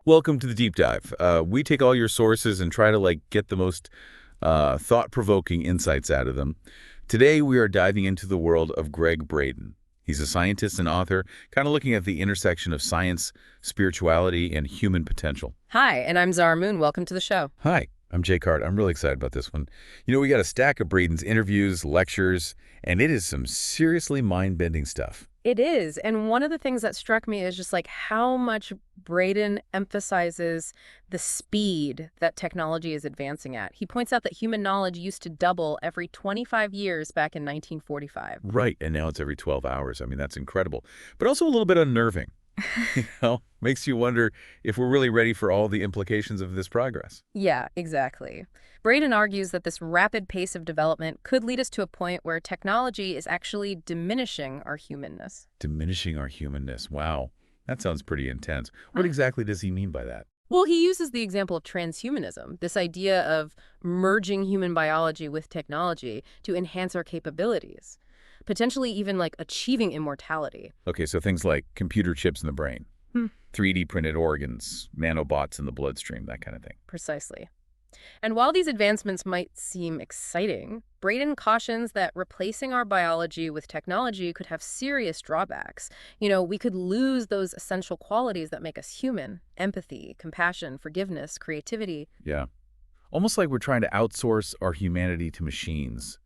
Welcome to the deep dive. We take all your sources and try to get the most thought-provoking insights out of them. Today we are diving into the world of Gregg Braden. He's a scientist and author, kind of looking at the intersection of science, spirituality, and human potential. Hi, and I'm Zara Moon. Welcome to the show. Hi, I'm Jay Card. I'm really excited about this one. We got a stack of Braden's interviews, lectures, and it is some seriously mind-bending stuff. It is, and one of the things that struck me is just like how much Braden emphasizes the speed that technology is advancing at. He points out that human knowledge used to double every 25 years back in 1945. Right, and now it's every 12 hours. I mean, that's incredible, but also a little bit unnerving. Makes you wonder if we're really ready for all the implications of this progress. Yeah, exactly. Braden argues that this rapid pace of development could lead us to a point where technology is actually diminishing our humanness. Diminishing our humanness. Wow, that sounds pretty intense. What exactly does he mean by that? Well, he uses the example of transhumanism, this idea of merging human biology with technology to enhance our capabilities, potentially even like achieving immortality. Okay, so things like computer chips in the brain, Hmm. 3D printed organs, nanobots in the bloodstream, that kind of thing. Precisely. And while these advancements might seem exciting, Braden cautions that replacing our biology with technology could have serious drawbacks. We could lose those essential qualities that make us human: empathy, compassion, forgiveness, creativity. Yeah, almost like we're trying to outsource our humanity to machines.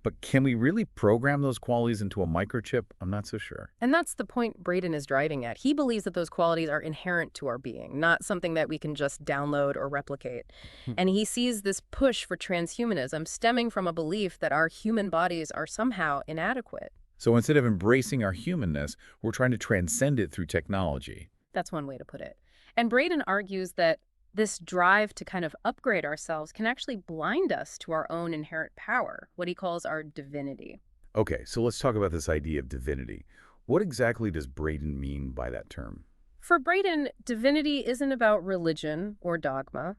But can we really program those qualities into a microchip? I'm not so sure. And that's the point Braden is driving at. He believes that those qualities are inherent to our being, not something that we can just download or replicate. Hmm. And he sees this push for transhumanism stemming from a belief that our human bodies are somehow inadequate. So instead of embracing our humanness, we're trying to transcend it through technology. That's one way to put it. And Braden argues that this drive to kind of upgrade ourselves can actually blind us to our own inherent power, what he calls our divinity. Okay, so let's talk about this idea of divinity. What exactly does Braden mean by that term? For Braden, divinity isn't about religion or dogma.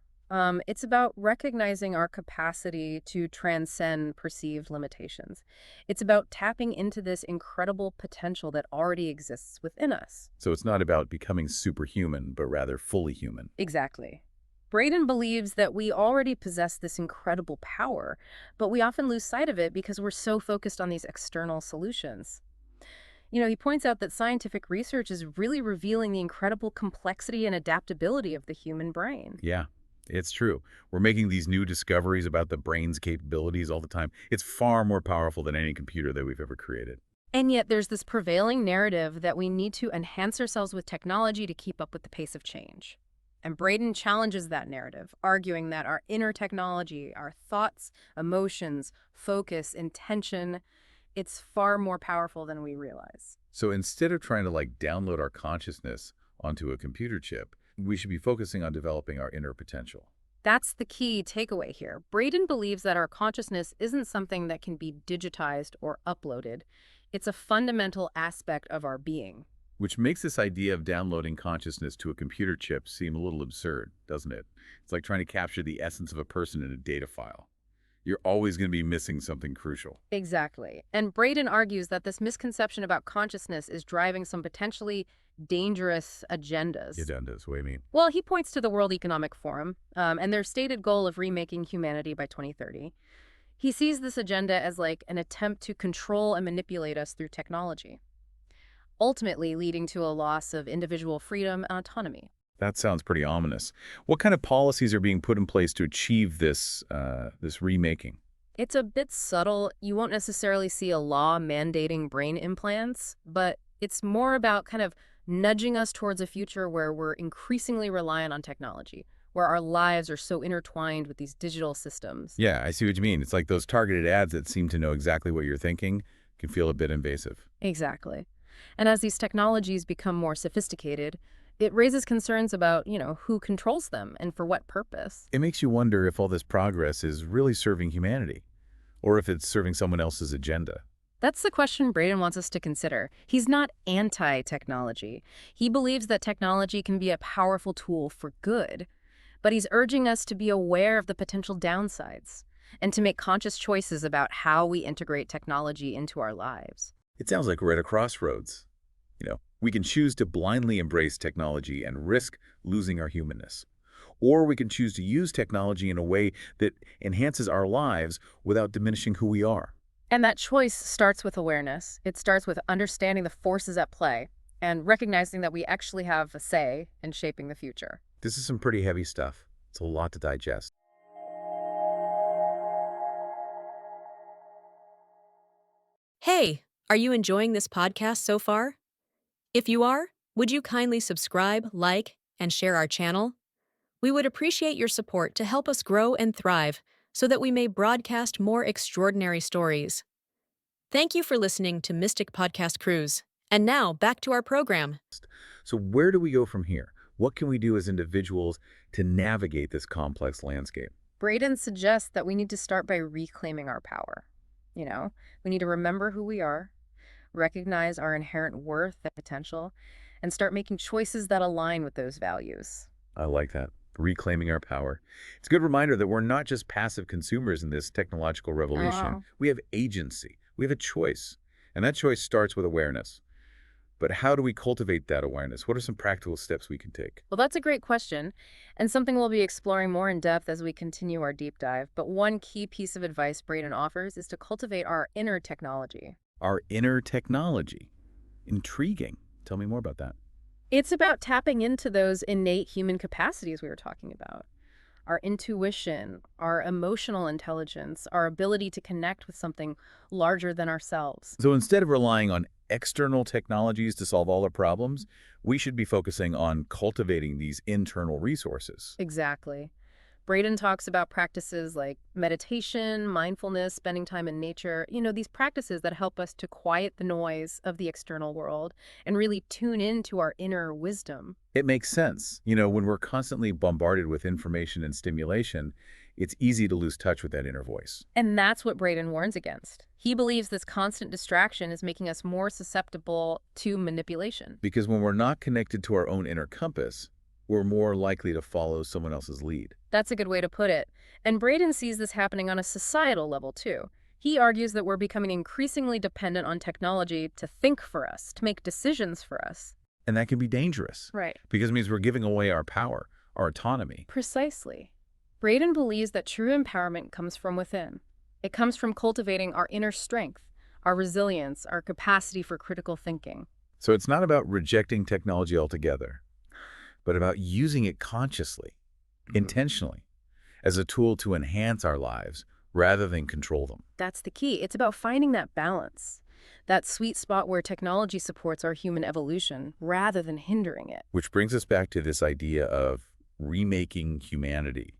It's about recognizing our capacity to transcend perceived limitations. It's about tapping into this incredible potential that already exists within us. So it's not about becoming superhuman, but rather fully human. Exactly. Braden believes that we already possess this incredible power, but we often lose sight of it because we're so focused on these external solutions. He points out that scientific research is really revealing the incredible complexity and adaptability of the human brain. Yeah, it's true. We're making these new discoveries about the brain's capabilities all the time. It's far more powerful than any computer that we've ever created. And yet there's this prevailing narrative that we need to enhance ourselves with technology to keep up with the pace of change. And Braden challenges that narrative, arguing that our inner technology, our thoughts, emotions, focus, intention, it's far more powerful than we realize. So instead of trying to download our consciousness onto a computer chip, we should be focusing on developing our inner potential. That's the key takeaway here. Braden believes that our consciousness isn't something that can be digitized or uploaded. It's a fundamental aspect of our being. Which makes this idea of downloading consciousness to a computer chip seem a little absurd, doesn't it? It's like trying to capture the essence of a person in a data file. You're always going to be missing something crucial. Exactly. And Braden argues that this misconception about consciousness is driving some potentially dangerous agendas. Agendas, what do you mean? Well, he points to the World Economic Forum and their stated goal of remaking humanity by 2030. He sees this agenda as like an attempt to control and manipulate us through technology, ultimately leading to a loss of individual freedom and autonomy. That sounds pretty ominous. What kind of policies are being put in place to achieve this remaking? It's a bit subtle. You won't necessarily see a law mandating brain implants, but it's more about kind of nudging us towards a future where we're increasingly reliant on technology, where our lives are so intertwined with these digital systems. Yeah, I see what you mean. It's like those targeted ads that seem to know exactly what you're thinking can feel a bit invasive. Exactly. And as these technologies become more sophisticated, it raises concerns about, who controls them and for what purpose. It makes you wonder if all this progress is really serving humanity, or if it's serving someone else's agenda. That's the question Braden wants us to consider. He's not anti-technology. He believes that technology can be a powerful tool for good, but he's urging us to be aware of the potential downsides and to make conscious choices about how we integrate technology into our lives. It sounds like we're at a crossroads. We can choose to blindly embrace technology and risk losing our humanness. Or we can choose to use technology in a way that enhances our lives without diminishing who we are. And that choice starts with awareness. It starts with understanding the forces at play and recognizing that we actually have a say in shaping the future. This is some pretty heavy stuff. It's a lot to digest. Hey, are you enjoying this podcast so far? If you are, would you kindly subscribe, like, and share our channel? We would appreciate your support to help us grow and thrive so that we may broadcast more extraordinary stories. Thank you for listening to Mystic Podcast Cruise. And now, back to our program. So where do we go from here? What can we do as individuals to navigate this complex landscape? Braden suggests that we need to start by reclaiming our power. We need to remember who we are, recognize our inherent worth and potential, and start making choices that align with those values. I like that. Reclaiming our power. It's a good reminder that we're not just passive consumers in this technological revolution. We have agency. We have a choice. And that choice starts with awareness. But how do we cultivate that awareness? What are some practical steps we can take? Well, that's a great question, and something we'll be exploring more in depth as we continue our deep dive. But one key piece of advice Braden offers is to cultivate our inner technology. Our inner technology. Intriguing. Tell me more about that. It's about tapping into those innate human capacities we were talking about. Our intuition, our emotional intelligence, our ability to connect with something larger than ourselves. So instead of relying on external technologies to solve all our problems, we should be focusing on cultivating these internal resources. Exactly. Braden talks about practices like meditation, mindfulness, spending time in nature, these practices that help us to quiet the noise of the external world and really tune into our inner wisdom. It makes sense. When we're constantly bombarded with information and stimulation, it's easy to lose touch with that inner voice. And that's what Braden warns against. He believes this constant distraction is making us more susceptible to manipulation. Because when we're not connected to our own inner compass, we're more likely to follow someone else's lead. That's a good way to put it. And Braden sees this happening on a societal level, too. He argues that we're becoming increasingly dependent on technology to think for us, to make decisions for us. And that can be dangerous. Right. Because it means we're giving away our power, our autonomy. Precisely. Braden believes that true empowerment comes from within. It comes from cultivating our inner strength, our resilience, our capacity for critical thinking. So it's not about rejecting technology altogether, but about using it consciously, intentionally, as a tool to enhance our lives rather than control them. That's the key. It's about finding that balance, that sweet spot where technology supports our human evolution rather than hindering it. Which brings us back to this idea of remaking humanity.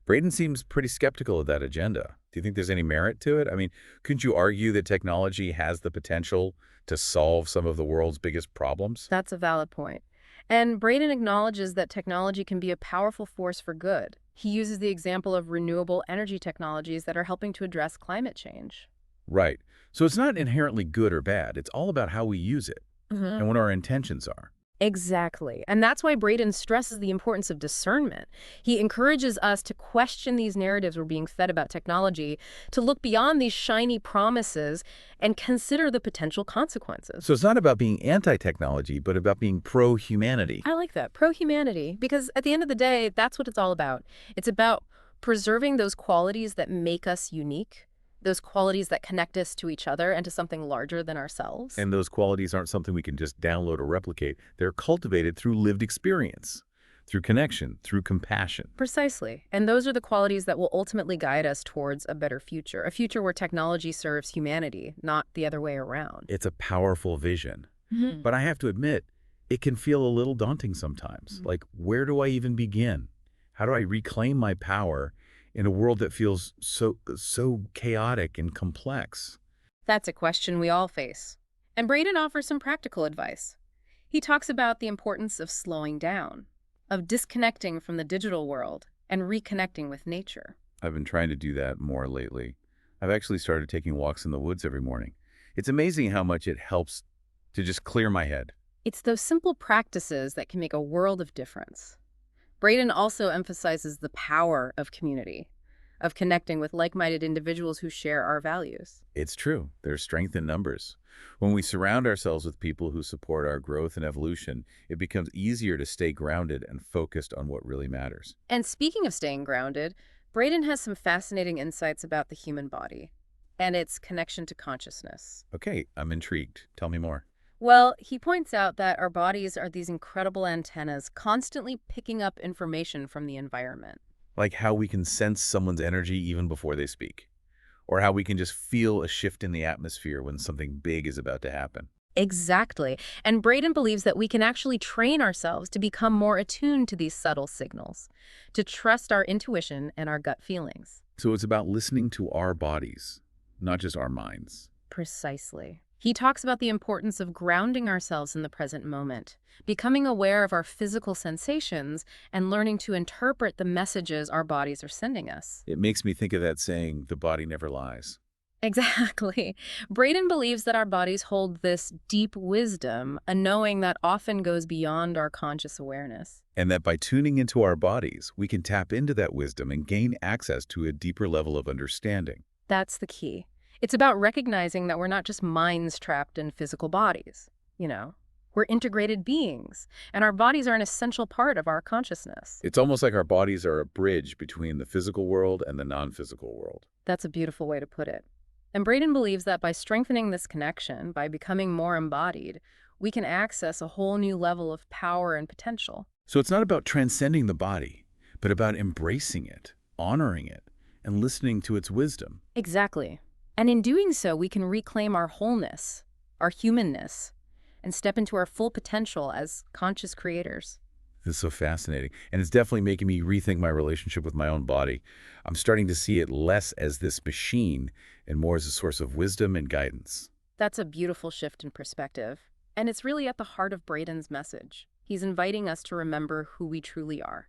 Braden seems pretty skeptical of that agenda. Do you think there's any merit to it? I mean, couldn't you argue that technology has the potential to solve some of the world's biggest problems? That's a valid point. And Braden acknowledges that technology can be a powerful force for good. He uses the example of renewable energy technologies that are helping to address climate change. Right. So it's not inherently good or bad. It's all about how we use it and what our intentions are. Exactly. And that's why Braden stresses the importance of discernment. He encourages us to question these narratives we're being fed about technology, to look beyond these shiny promises and consider the potential consequences. So it's not about being anti-technology, but about being pro-humanity. I like that. Pro-humanity. Because at the end of the day, that's what it's all about. It's about preserving those qualities that make us unique, those qualities that connect us to each other and to something larger than ourselves. And those qualities aren't something we can just download or replicate. They're cultivated through lived experience, through connection, through compassion. Precisely. And those are the qualities that will ultimately guide us towards a better future, a future where technology serves humanity, not the other way around. It's a powerful vision. But I have to admit, it can feel a little daunting sometimes. Like, where do I even begin? How do I reclaim my power in a world that feels so chaotic and complex? That's a question we all face. And Braden offers some practical advice. He talks about the importance of slowing down, of disconnecting from the digital world and reconnecting with nature. I've been trying to do that more lately. I've actually started taking walks in the woods every morning. It's amazing how much it helps to just clear my head. It's those simple practices that can make a world of difference. Braden also emphasizes the power of community. of connecting with like-minded individuals who share our values. It's true. There's strength in numbers. When we surround ourselves with people who support our growth and evolution, it becomes easier to stay grounded and focused on what really matters. And speaking of staying grounded, Braden has some fascinating insights about the human body and its connection to consciousness. Okay, I'm intrigued. Tell me more. Well, he points out that our bodies are these incredible antennas constantly picking up information from the environment. Like how we can sense someone's energy even before they speak, or how we can just feel a shift in the atmosphere when something big is about to happen. Exactly. And Braden believes that we can actually train ourselves to become more attuned to these subtle signals, to trust our intuition and our gut feelings. So it's about listening to our bodies, not just our minds. Precisely. He talks about the importance of grounding ourselves in the present moment, becoming aware of our physical sensations, and learning to interpret the messages our bodies are sending us. It makes me think of that saying, the body never lies. Exactly. Braden believes that our bodies hold this deep wisdom, a knowing that often goes beyond our conscious awareness. And that by tuning into our bodies, we can tap into that wisdom and gain access to a deeper level of understanding. That's the key. It's about recognizing that we're not just minds trapped in physical bodies. We're integrated beings, and our bodies are an essential part of our consciousness. It's almost like our bodies are a bridge between the physical world and the non-physical world. That's a beautiful way to put it. And Braden believes that by strengthening this connection, by becoming more embodied, we can access a whole new level of power and potential. So it's not about transcending the body, but about embracing it, honoring it, and listening to its wisdom. Exactly. And in doing so, we can reclaim our wholeness, our humanness, and step into our full potential as conscious creators. This is so fascinating. And it's definitely making me rethink my relationship with my own body. I'm starting to see it less as this machine and more as a source of wisdom and guidance. That's a beautiful shift in perspective. And it's really at the heart of Braden's message. He's inviting us to remember who we truly are.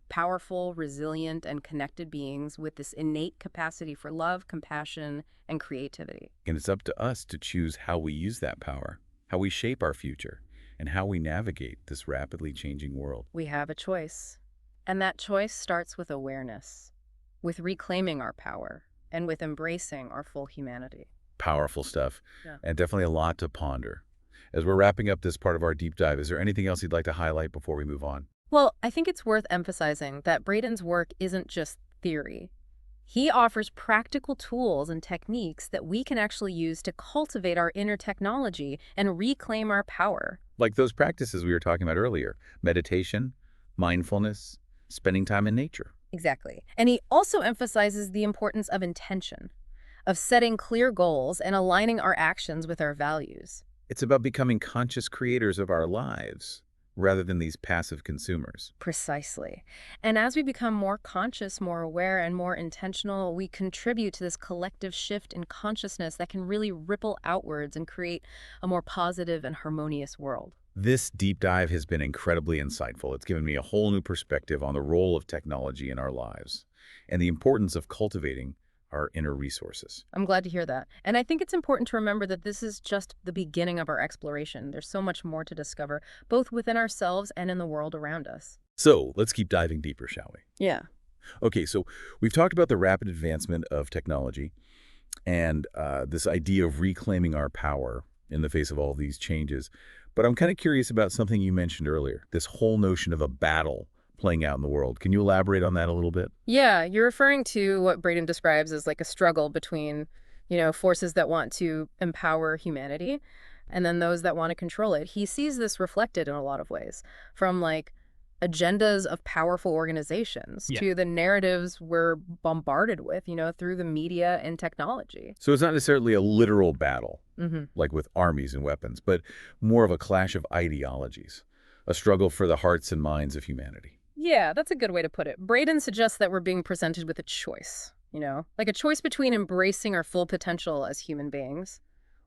Powerful, resilient, and connected beings with this innate capacity for love, compassion, and creativity. And it's up to us to choose how we use that power, how we shape our future, and how we navigate this rapidly changing world. We have a choice. And that choice starts with awareness, with reclaiming our power, and with embracing our full humanity. Powerful stuff, Yeah. and definitely a lot to ponder. As we're wrapping up this part of our deep dive, is there anything else you'd like to highlight before we move on? Well, I think it's worth emphasizing that Braden's work isn't just theory. He offers practical tools and techniques that we can actually use to cultivate our inner technology and reclaim our power. Like those practices we were talking about earlier, meditation, mindfulness, spending time in nature. Exactly. And he also emphasizes the importance of intention, of setting clear goals and aligning our actions with our values. It's about becoming conscious creators of our lives, rather than these passive consumers. Precisely. And as we become more conscious, more aware, and more intentional, we contribute to this collective shift in consciousness that can really ripple outwards and create a more positive and harmonious world. This deep dive has been incredibly insightful. It's given me a whole new perspective on the role of technology in our lives and the importance of cultivating our inner resources. I'm glad to hear that. And I think it's important to remember that this is just the beginning of our exploration. There's so much more to discover, both within ourselves and in the world around us. So let's keep diving deeper, shall we? Yeah. Okay, so we've talked about the rapid advancement of technology and this idea of reclaiming our power in the face of all these changes. But I'm kind of curious about something you mentioned earlier, this whole notion of a battle playing out in the world. Can you elaborate on that a little bit? Yeah, you're referring to what Braden describes as like a struggle between, forces that want to empower humanity and then those that want to control it. He sees this reflected in a lot of ways, from like agendas of powerful organizations to the narratives we're bombarded with, through the media and technology. So it's not necessarily a literal battle, Mm-hmm. like with armies and weapons, but more of a clash of ideologies, a struggle for the hearts and minds of humanity. Yeah, that's a good way to put it. Braden suggests that we're being presented with a choice, like a choice between embracing our full potential as human beings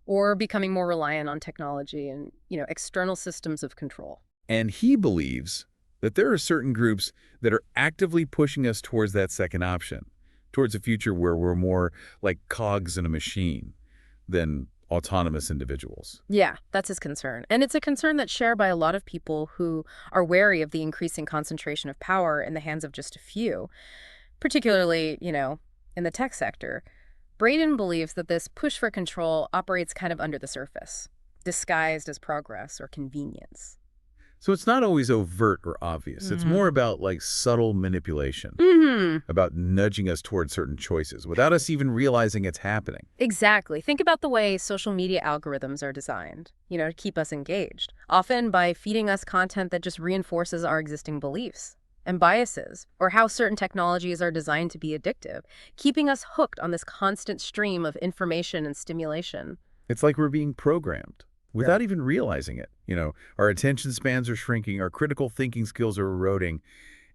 or becoming more reliant on technology and, external systems of control. And he believes that there are certain groups that are actively pushing us towards that second option, towards a future where we're more like cogs in a machine than autonomous individuals. Yeah, that's his concern. And it's a concern that's shared by a lot of people who are wary of the increasing concentration of power in the hands of just a few, particularly, In the tech sector, Braden believes that this push for control operates kind of under the surface, disguised as progress or convenience. So it's not always overt or obvious. It's more Mm. about like subtle manipulation, Mm-hmm. about nudging us towards certain choices without us even realizing it's happening. Exactly. Think about the way social media algorithms are designed, to keep us engaged, often by feeding us content that just reinforces our existing beliefs and biases, or how certain technologies are designed to be addictive, keeping us hooked on this constant stream of information and stimulation. It's like we're being programmed Yeah. without even realizing it. Our attention spans are shrinking, our critical thinking skills are eroding,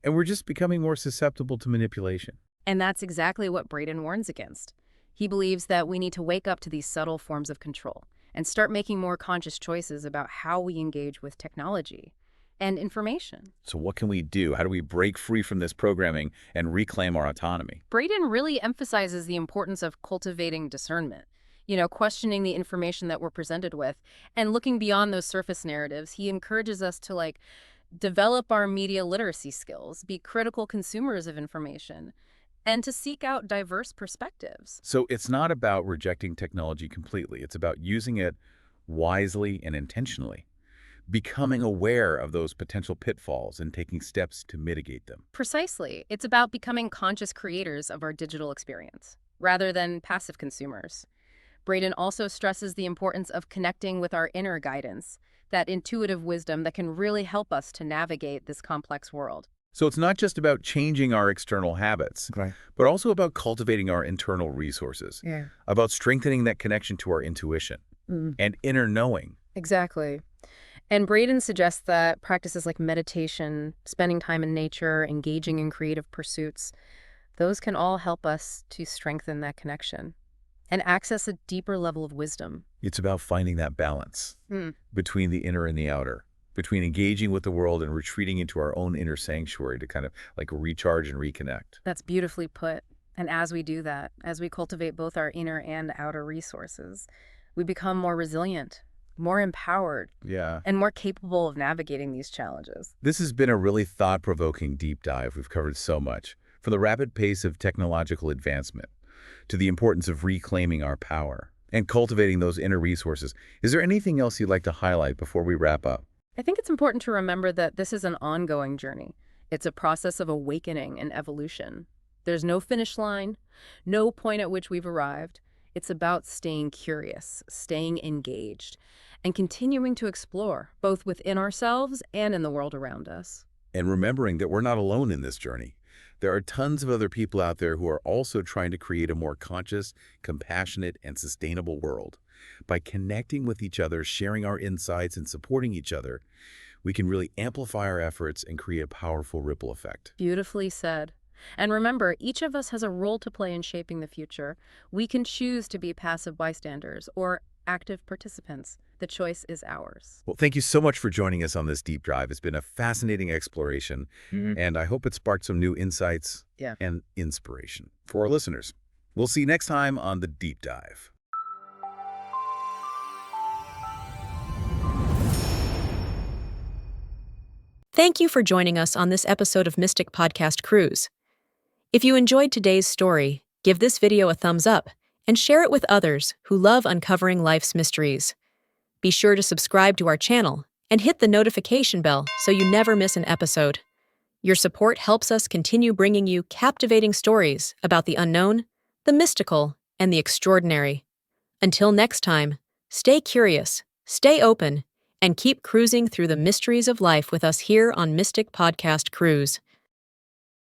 and we're just becoming more susceptible to manipulation. And that's exactly what Braden warns against. He believes that we need to wake up to these subtle forms of control and start making more conscious choices about how we engage with technology and information. So what can we do? How do we break free from this programming and reclaim our autonomy? Braden really emphasizes the importance of cultivating discernment, questioning the information that we're presented with and looking beyond those surface narratives. He encourages us to develop our media literacy skills, be critical consumers of information, and to seek out diverse perspectives. So it's not about rejecting technology completely. It's about using it wisely and intentionally, becoming aware of those potential pitfalls and taking steps to mitigate them. Precisely. It's about becoming conscious creators of our digital experience, rather than passive consumers. Braden also stresses the importance of connecting with our inner guidance, that intuitive wisdom that can really help us to navigate this complex world. So it's not just about changing our external habits, Right. but also about cultivating our internal resources, Yeah. about strengthening that connection to our intuition and inner knowing. Exactly. And Braden suggests that practices like meditation, spending time in nature, engaging in creative pursuits, those can all help us to strengthen that connection and access a deeper level of wisdom. It's about finding that balance Mm. between the inner and the outer, between engaging with the world and retreating into our own inner sanctuary to kind of like recharge and reconnect. That's beautifully put. And as we do that, as we cultivate both our inner and outer resources, we become more resilient, more empowered, Yeah. and more capable of navigating these challenges. This has been a really thought-provoking deep dive. We've covered so much, from the rapid pace of technological advancement to the importance of reclaiming our power and cultivating those inner resources. Is there anything else you'd like to highlight before we wrap up? I think it's important to remember that this is an ongoing journey. It's a process of awakening and evolution. There's no finish line, no point at which we've arrived. It's about staying curious, staying engaged, and continuing to explore, both within ourselves and in the world around us. And remembering that we're not alone in this journey. There are tons of other people out there who are also trying to create a more conscious, compassionate, and sustainable world. By connecting with each other, sharing our insights, and supporting each other, we can really amplify our efforts and create a powerful ripple effect. Beautifully said. And remember, each of us has a role to play in shaping the future. We can choose to be passive bystanders or active participants. The choice is ours. Well, thank you so much for joining us on this deep dive. It's been a fascinating exploration, and I hope it sparked some new insights and inspiration for our listeners. We'll see you next time on The Deep Dive. Thank you for joining us on this episode of Mystic Podcast Cruise. If you enjoyed today's story, give this video a thumbs up and share it with others who love uncovering life's mysteries. Be sure to subscribe to our channel and hit the notification bell so you never miss an episode. Your support helps us continue bringing you captivating stories about the unknown, the mystical, and the extraordinary. Until next time, stay curious, stay open, and keep cruising through the mysteries of life with us here on Mystic Podcast Cruise.